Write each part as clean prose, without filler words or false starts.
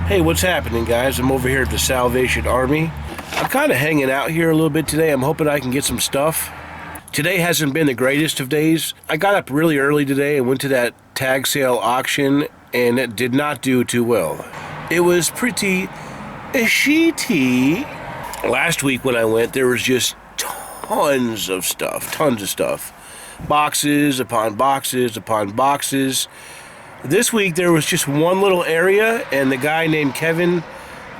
Hey, what's happening, guys? I'm over here at the Salvation Army. I'm kind of hanging out here a little bit today. I'm hoping I can get some stuff. Today hasn't been the greatest of days. I got up really early today and went to that tag sale auction, and it did not do too well. It was pretty shitty. Last week when I went, there was just tons of stuff. Boxes upon boxes upon boxes. This week there was just one little area, and the guy named Kevin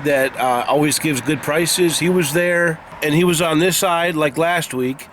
that always gives good prices, he was there, and he was on this side like last week,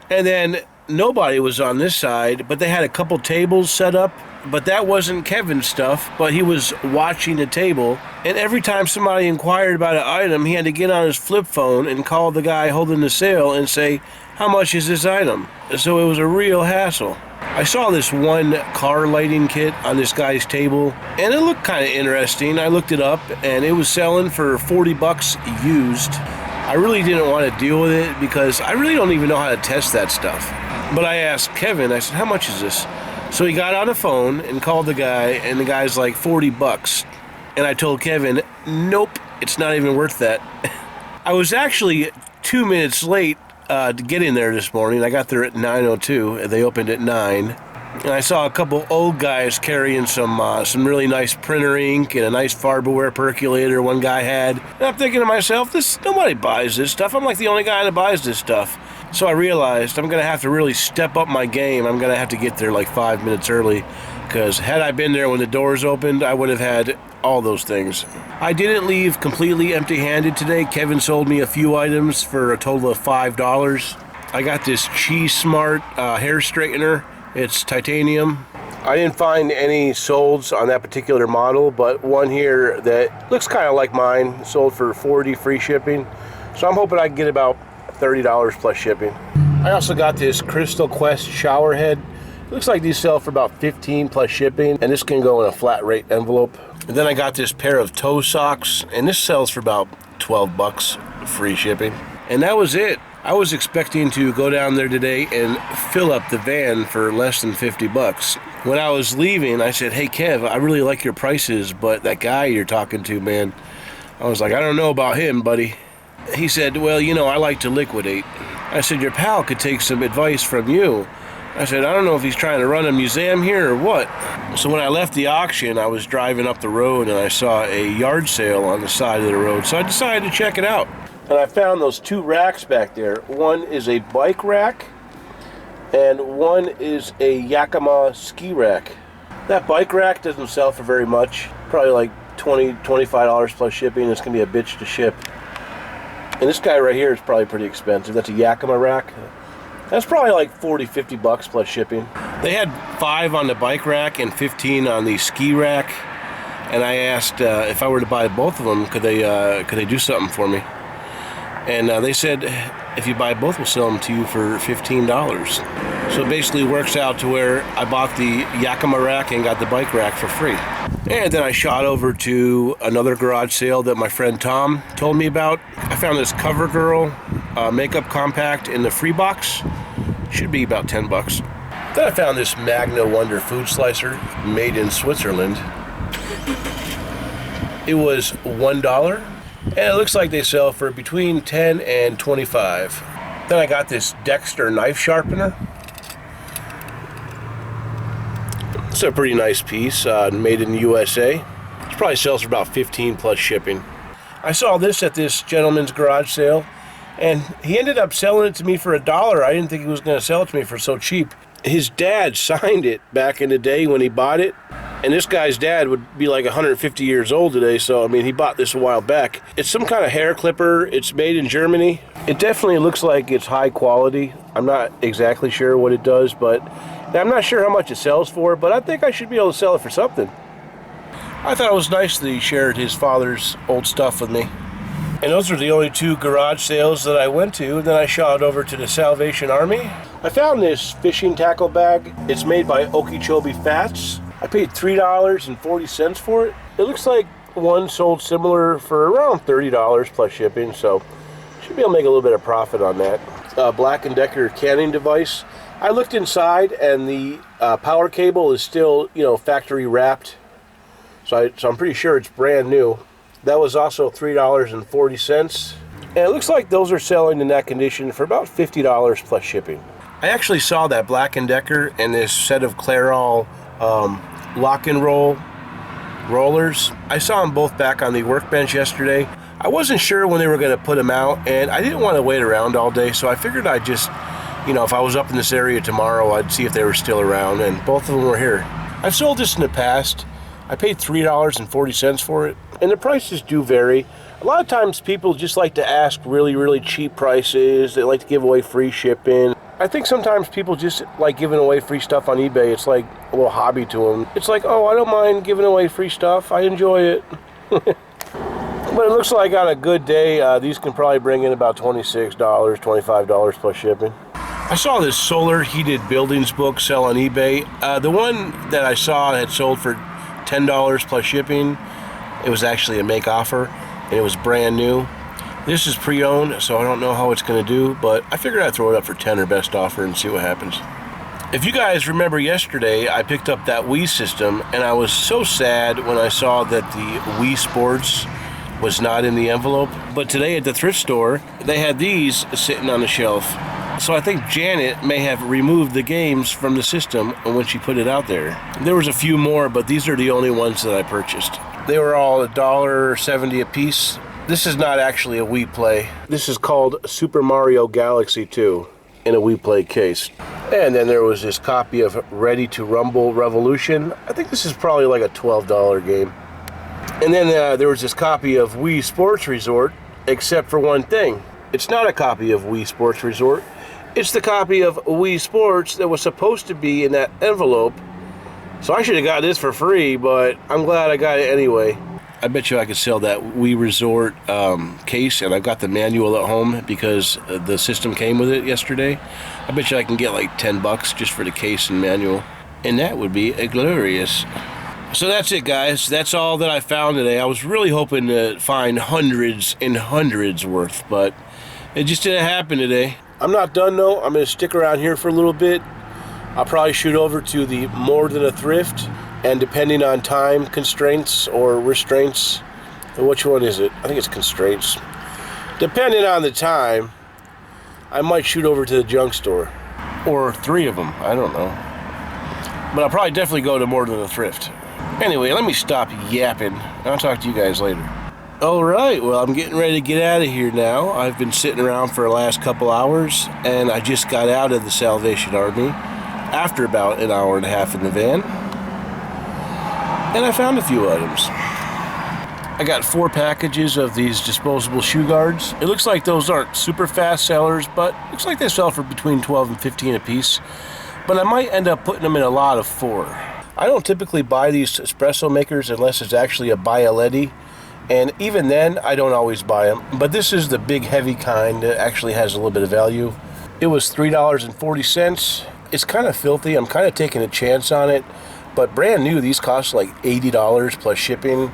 and then nobody was on this side, but they had a couple tables set up, but that wasn't Kevin's stuff, but he was watching the table, and every time somebody inquired about an item, he had to get on his flip phone and call the guy holding the sale and say, how much is this item? So it was a real hassle. I saw this one car lighting kit on this guy's table, and it looked kind of interesting. I looked it up, and it was selling for 40 bucks used. I really didn't want to deal with it because I really don't even know how to test that stuff. But I asked Kevin, I said, how much is this? So he got on the phone and called the guy, and the guy's like, 40 bucks. And I told Kevin, nope, it's not even worth that. I was actually 2 minutes late to get in there this morning. I got there at 9:02, and they opened at 9. And I saw a couple old guys carrying some really nice printer ink and a nice Farberware percolator one guy had. And I'm thinking to myself, nobody buys this stuff. I'm like the only guy that buys this stuff. So I realized I'm going to have to really step up my game. I'm going to have to get there like 5 minutes early, because had I been there when the doors opened, I would have had all those things. I didn't leave completely empty-handed today. Kevin sold me a few items for a total of $5. I got this Cheese Smart hair straightener. It's titanium. I didn't find any solds on that particular model, but one here that looks kind of like mine sold for $40 free shipping. So I'm hoping I can get about $30 plus shipping. I also got this Crystal Quest shower head. It looks like these sell for about $15 plus shipping, and this can go in a flat rate envelope. And then I got this pair of toe socks, and this sells for about 12 bucks free shipping. And that was it. I was expecting to go down there today and fill up the van for less than 50 bucks. When I was leaving, I said, hey Kev, I really like your prices, but that guy you're talking to, man, I was like, I don't know about him, buddy. He said, well, you know, I like to liquidate. I said, your pal could take some advice from you. I said, I don't know if he's trying to run a museum here or what. So when I left the auction, I was driving up the road and I saw a yard sale on the side of the road. So I decided to check it out. And I found those two racks back there. One is a bike rack and one is a Yakima ski rack. That bike rack doesn't sell for very much. Probably like $20, $25 plus shipping. It's going to be a bitch to ship. And this guy right here is probably pretty expensive. That's a Yakima rack. That's probably like 40, 50 bucks plus shipping. They had 5 on the bike rack and 15 on the ski rack. And I asked if I were to buy both of them, could they do something for me? And they said, if you buy both, we'll sell them to you for $15. So it basically works out to where I bought the Yakima rack and got the bike rack for free. And then I shot over to another garage sale that my friend Tom told me about. I found this CoverGirl makeup compact in the free box. Should be about 10 bucks. Then I found this Magna Wonder food slicer made in Switzerland. It was $1, and it looks like they sell for between 10 and 25. Then I got this Dexter knife sharpener. It's a pretty nice piece, made in the USA. It probably sells for about 15 plus shipping. I saw this at this gentleman's garage sale, and he ended up selling it to me for $1. I didn't think he was going to sell it to me for so cheap. His dad signed it back in the day when he bought it, and this guy's dad would be like 150 years old today, so I mean, he bought this a while back. It's some kind of hair clipper. It's made in Germany. It definitely looks like it's high quality. I'm not exactly sure what it does, but I'm not sure how much it sells for, but I think I should be able to sell it for something. I thought it was nice that he shared his father's old stuff with me. And those are the only 2 garage sales that I went to. Then I shot over to the Salvation Army. I found this fishing tackle bag. It's made by Okeechobee Fats. I paid $3.40 for it. It looks like one sold similar for around $30 plus shipping, so should be able to make a little bit of profit on that. Black & Decker canning device. I looked inside, and the power cable is still, factory wrapped. So I'm pretty sure it's brand new. That was also $3.40. And it looks like those are selling in that condition for about $50 plus shipping. I actually saw that Black & Decker and this set of Clairol lock and roll rollers. I saw them both back on the workbench yesterday. I wasn't sure when they were going to put them out, and I didn't want to wait around all day, so I figured I'd just, if I was up in this area tomorrow, I'd see if they were still around, and both of them were here. I've sold this in the past. I paid $3.40 for it, and the prices do vary. A lot of times people just like to ask really, really cheap prices. They like to give away free shipping. I think sometimes people just like giving away free stuff on eBay. It's like a little hobby to them. It's like, oh, I don't mind giving away free stuff. I enjoy it. But it looks like on a good day, these can probably bring in about $26, $25 plus shipping. I saw this solar heated buildings book sell on eBay. The one that I saw had sold for $10 plus shipping. It was actually a make offer, and it was brand new. This is pre-owned, so I don't know how it's going to do, but I figured I'd throw it up for 10 or best offer and see what happens. If you guys remember yesterday, I picked up that Wii system, and I was so sad when I saw that the Wii Sports was not in the envelope. But today at the thrift store, they had these sitting on the shelf. So I think Janet may have removed the games from the system when she put it out there. There was a few more, but these are the only ones that I purchased. They were all $1.70 a piece. This is not actually a Wii Play. This is called Super Mario Galaxy 2 in a Wii Play case. And then there was this copy of Ready to Rumble Revolution. I think this is probably like a $12 game. And then there was this copy of Wii Sports Resort, except for one thing. It's not a copy of Wii Sports Resort. It's the copy of Wii Sports that was supposed to be in that envelope. So I should have got this for free, but I'm glad I got it anyway. I bet you I could sell that Wii Resort case, and I've got the manual at home because the system came with it yesterday. I bet you I can get like $10 just for the case and manual, and that would be glorious. So that's it, guys. That's all that I found today. I was really hoping to find hundreds and hundreds worth, but it just didn't happen today. I'm not done though. I'm going to stick around here for a little bit. I'll probably shoot over to the More Than a Thrift, and depending on time constraints or restraints, which one is it? I think it's constraints. Depending on the time, I might shoot over to the junk store. Or 3 of them, I don't know. But I'll probably definitely go to More Than a Thrift. Anyway, let me stop yapping. I'll talk to you guys later. Alright, well, I'm getting ready to get out of here now. I've been sitting around for the last couple hours, and I just got out of the Salvation Army after about an hour and a half in the van. And I found a few items. I got 4 packages of these disposable shoe guards. It looks like those aren't super fast sellers, but looks like they sell for between 12 and 15 a piece. But I might end up putting them in a lot of 4. I don't typically buy these espresso makers unless it's actually a Bialetti, and even then I don't always buy them. But this is the big heavy kind that actually has a little bit of value. It was $3.40. It's kind of filthy. I'm kind of taking a chance on it, but brand new these cost like $80 plus shipping.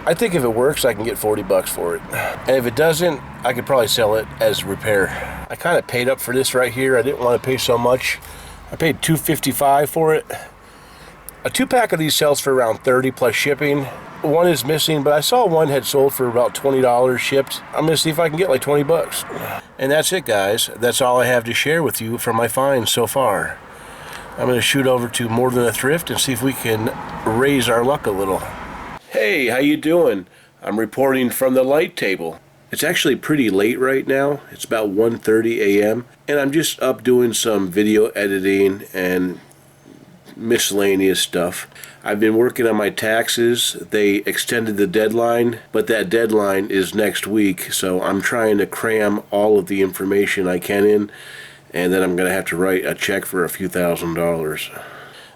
I think if it works I can get $40 for it, and if it doesn't I could probably sell it as repair. I kind of paid up for this right here. I didn't want to pay so much. I paid $2.55 for it. A 2-pack of these sells for around $30 plus shipping. One is missing, but I saw one had sold for about $20 shipped. I'm going to see if I can get like $20. And that's it, guys. That's all I have to share with you from my finds so far. I'm going to shoot over to More Than a Thrift and see if we can raise our luck a little. Hey, how you doing? I'm reporting from the light table. It's actually pretty late right now. It's about 1:30 a.m. and I'm just up doing some video editing and miscellaneous stuff. I've been working on my taxes. They extended the deadline, but that deadline is next week, so I'm trying to cram all of the information I can in, and then I'm going to have to write a check for a few $1,000s.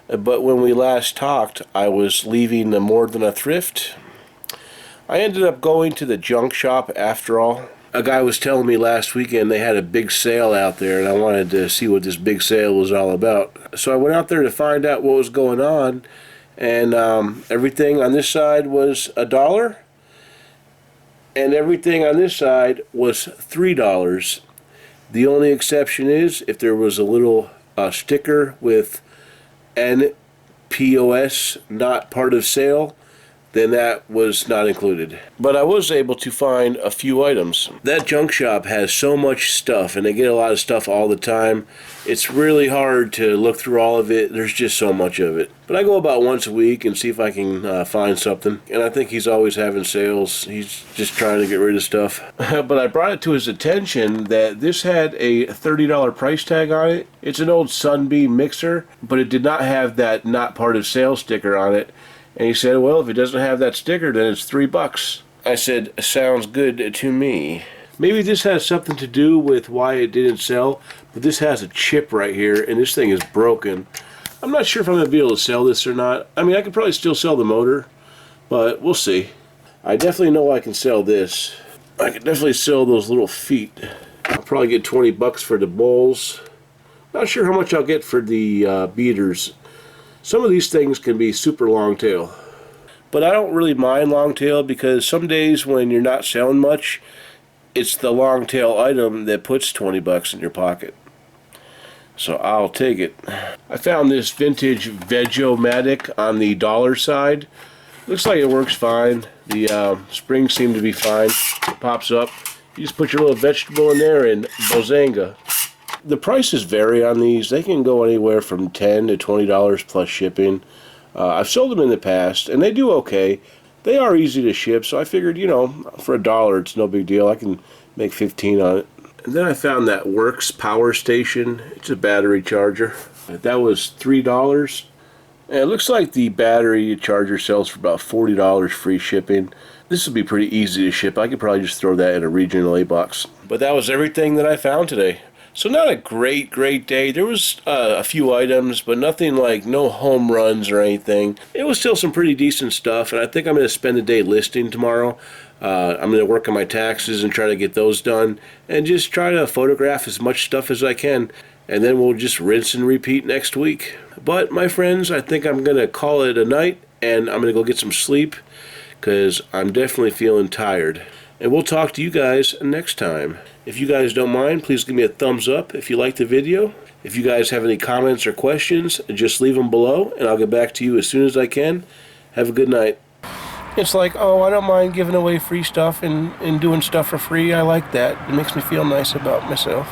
But when we last talked, I was leaving the More Than a Thrift. I ended up going to the junk shop after all. A guy was telling me last weekend they had a big sale out there, and I wanted to see what this big sale was all about. So I went out there to find out what was going on, and everything on this side was $1, and everything on this side was $3. The only exception is if there was a little sticker with NPOS, not part of sale, then that was not included. But I was able to find a few items. That junk shop has so much stuff, and they get a lot of stuff all the time. It's really hard to look through all of it. There's just so much of it. But I go about once a week and see if I can find something. And I think he's always having sales. He's just trying to get rid of stuff. But I brought it to his attention that this had a $30 price tag on it. It's an old Sunbeam mixer, but it did not have that not part of sale sticker on it. And he said, well, if it doesn't have that sticker, then it's $3. I said, sounds good to me. Maybe this has something to do with why it didn't sell, but this has a chip right here, and this thing is broken. I'm not sure if I'm going to be able to sell this or not. I mean, I could probably still sell the motor, but we'll see. I definitely know I can sell this. I can definitely sell those little feet. I'll probably get 20 bucks for the bowls. Not sure how much I'll get for the beaters. Some of these things can be super long tail. But I don't really mind long tail because some days when you're not selling much, it's the long tail item that puts 20 bucks in your pocket. So I'll take it. I found this vintage Veg-O-Matic on the dollar side. Looks like it works fine. The springs seem to be fine. It pops up. You just put your little vegetable in there and bozanga. The prices vary on these. They can go anywhere from $10 to $20 plus shipping. I've sold them in the past, and they do okay. They are easy to ship, so I figured, you know, for $1, it's no big deal. I can make 15 on it. And then I found that Works Power Station. It's a battery charger. That was $3. And it looks like the battery charger sells for about $40 free shipping. This would be pretty easy to ship. I could probably just throw that in a regional A-box. But that was everything that I found today. So not a great day. There was a few items, but nothing like no home runs or anything. It was still some pretty decent stuff, and I think I'm going to spend the day listing tomorrow. I'm going to work on my taxes and try to get those done, and just try to photograph as much stuff as I can, and then we'll just rinse and repeat next week. But my friends, I think I'm going to call it a night, and I'm going to go get some sleep, because I'm definitely feeling tired. And we'll talk to you guys next time. If you guys don't mind, please give me a thumbs up if you liked the video. If you guys have any comments or questions, just leave them below, and I'll get back to you as soon as I can. Have a good night. It's like, oh, I don't mind giving away free stuff and doing stuff for free. I like that. It makes me feel nice about myself.